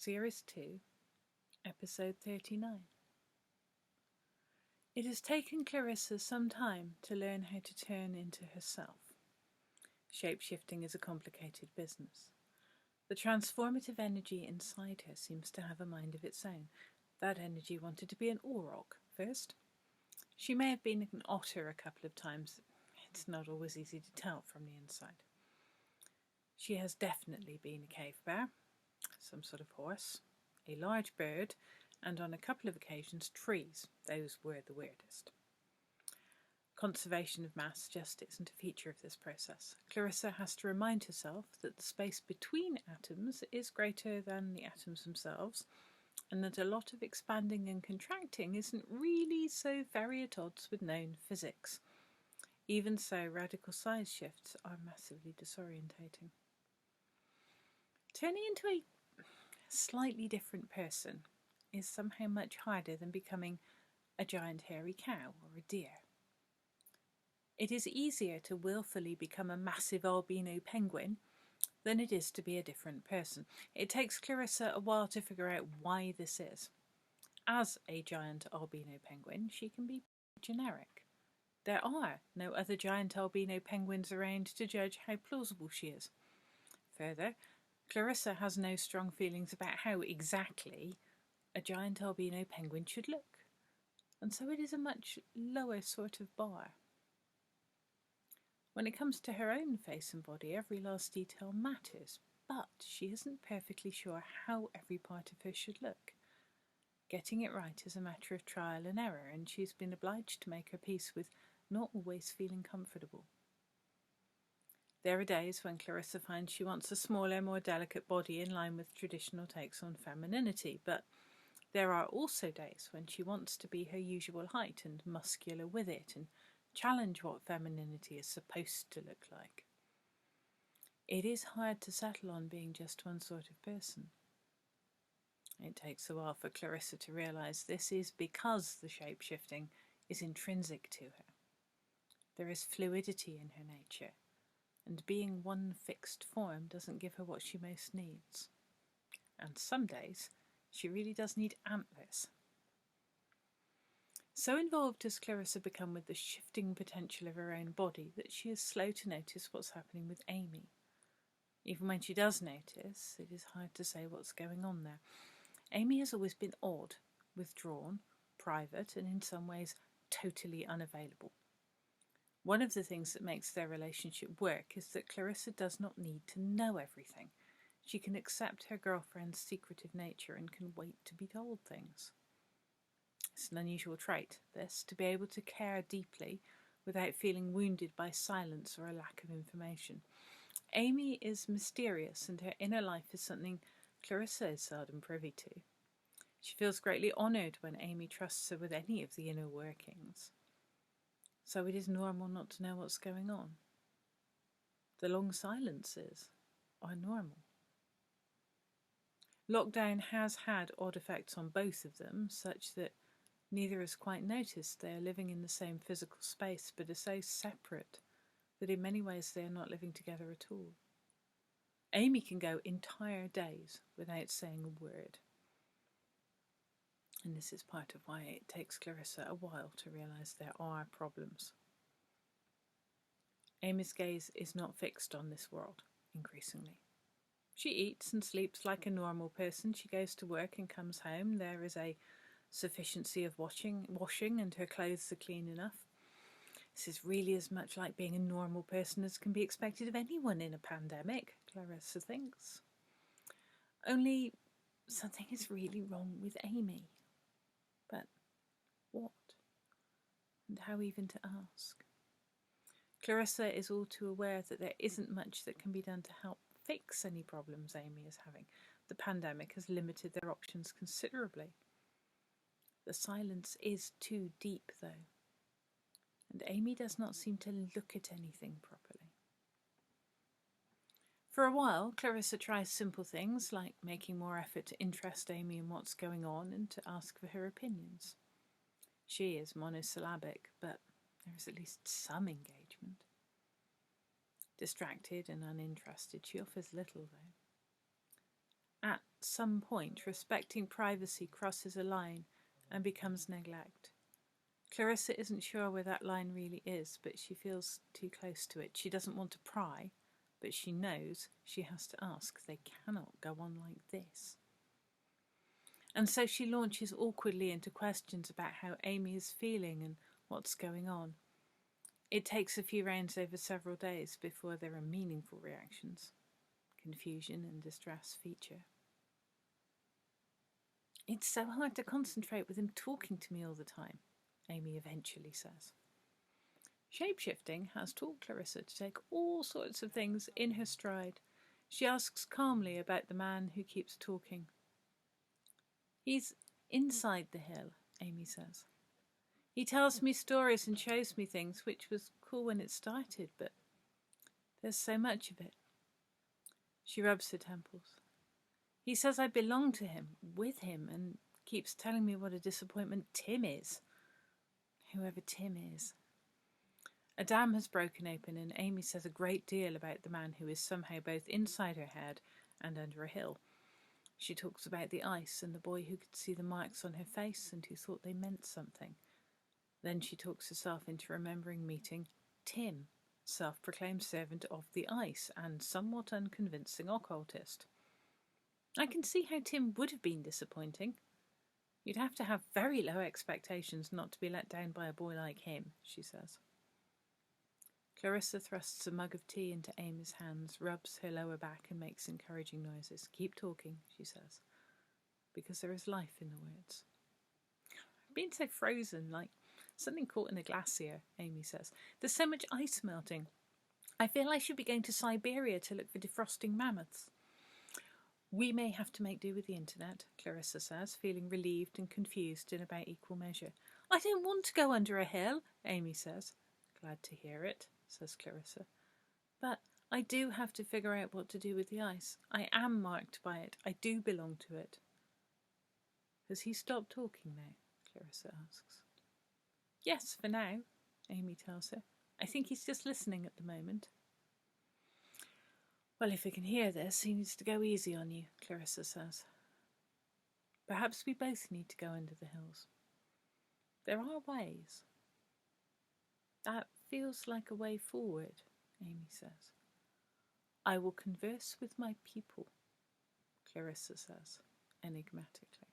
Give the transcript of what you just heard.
Series 2, Episode 39. It has taken Clarissa some time to learn how to turn into herself. Shape-shifting is a complicated business. The transformative energy inside her seems to have a mind of its own. That energy wanted to be an auroch first. She may have been an otter a couple of times. It's not always easy to tell from the inside. She has definitely been a cave bear, some sort of horse, a large bird, and on a couple of occasions trees. Those were the weirdest. Conservation of mass just isn't a feature of this process. Clarissa has to remind herself that the space between atoms is greater than the atoms themselves, and that a lot of expanding and contracting isn't really so very at odds with known physics. Even so, radical size shifts are massively disorientating. Turning into a slightly different person is somehow much harder than becoming a giant hairy cow or a deer. It is easier to willfully become a massive albino penguin than it is to be a different person. It takes Clarissa a while to figure out why this is. As a giant albino penguin, she can be generic. There are no other giant albino penguins around to judge how plausible she is. Further, Clarissa has no strong feelings about how exactly a giant albino penguin should look, and so it is a much lower sort of bar. When it comes to her own face and body, every last detail matters, but she isn't perfectly sure how every part of her should look. Getting it right is a matter of trial and error, and she's been obliged to make her peace with not always feeling comfortable. There are days when Clarissa finds she wants a smaller, more delicate body in line with traditional takes on femininity, but there are also days when she wants to be her usual height and muscular with it, and challenge what femininity is supposed to look like. It is hard to settle on being just one sort of person. It takes a while for Clarissa to realise this is because the shape-shifting is intrinsic to her. There is fluidity in her nature, and being one fixed form doesn't give her what she most needs. And some days, she really does need antlers. So involved has Clarissa become with the shifting potential of her own body that she is slow to notice what's happening with Amy. Even when she does notice, it is hard to say what's going on there. Amy has always been odd, withdrawn, private, and in some ways totally unavailable. One of the things that makes their relationship work is that Clarissa does not need to know everything. She can accept her girlfriend's secretive nature and can wait to be told things. It's an unusual trait, this, to be able to care deeply without feeling wounded by silence or a lack of information. Amy is mysterious, and her inner life is something Clarissa is seldom privy to. She feels greatly honoured when Amy trusts her with any of the inner workings. So it is normal not to know what's going on. The long silences are normal. Lockdown has had odd effects on both of them, such that neither has quite noticed they are living in the same physical space, but are so separate that in many ways they are not living together at all. Amy can go entire days without saying a word. And this is part of why it takes Clarissa a while to realise there are problems. Amy's gaze is not fixed on this world, increasingly. She eats and sleeps like a normal person. She goes to work and comes home. There is a sufficiency of washing, and her clothes are clean enough. This is really as much like being a normal person as can be expected of anyone in a pandemic, Clarissa thinks. Only something is really wrong with Amy. But what? And how even to ask? Clarissa is all too aware that there isn't much that can be done to help fix any problems Amy is having. The pandemic has limited their options considerably. The silence is too deep, though, and Amy does not seem to look at anything properly. For a while, Clarissa tries simple things like making more effort to interest Amy in what's going on and to ask for her opinions. She is monosyllabic, but there is at least some engagement. Distracted and uninterested, she offers little, though. At some point, respecting privacy crosses a line and becomes neglect. Clarissa isn't sure where that line really is, but she feels too close to it. She doesn't want to pry, but she knows she has to ask. They cannot go on like this. And so she launches awkwardly into questions about how Amy is feeling and what's going on. It takes a few rounds over several days before there are meaningful reactions. Confusion and distress feature. It's so hard to concentrate with him talking to me all the time, Amy eventually says. Shapeshifting has taught Clarissa to take all sorts of things in her stride. She asks calmly about the man who keeps talking. He's inside the hill, Amy says. He tells me stories and shows me things, which was cool when it started, but there's so much of it. She rubs her temples. He says I belong to him, with him, and keeps telling me what a disappointment Tim is. Whoever Tim is. A dam has broken open, and Amy says a great deal about the man who is somehow both inside her head and under a hill. She talks about the ice and the boy who could see the marks on her face and who thought they meant something. Then she talks herself into remembering meeting Tim, self-proclaimed servant of the ice and somewhat unconvincing occultist. I can see how Tim would have been disappointing. You'd have to have very low expectations not to be let down by a boy like him, she says. Clarissa thrusts a mug of tea into Amy's hands, rubs her lower back and makes encouraging noises. Keep talking, she says, because there is life in the words. I've been so frozen, like something caught in a glacier, Amy says. There's so much ice melting. I feel I should be going to Siberia to look for defrosting mammoths. We may have to make do with the internet, Clarissa says, feeling relieved and confused in about equal measure. I don't want to go under a hill, Amy says. Glad to hear it, says Clarissa. But I do have to figure out what to do with the ice. I am marked by it. I do belong to it. Has he stopped talking now? Clarissa asks. Yes, for now, Amy tells her. I think he's just listening at the moment. Well, if he can hear this, he needs to go easy on you, Clarissa says. Perhaps we both need to go under the hills. There are ways. That feels like a way forward, Amy says. I will converse with my people, Clarissa says, enigmatically.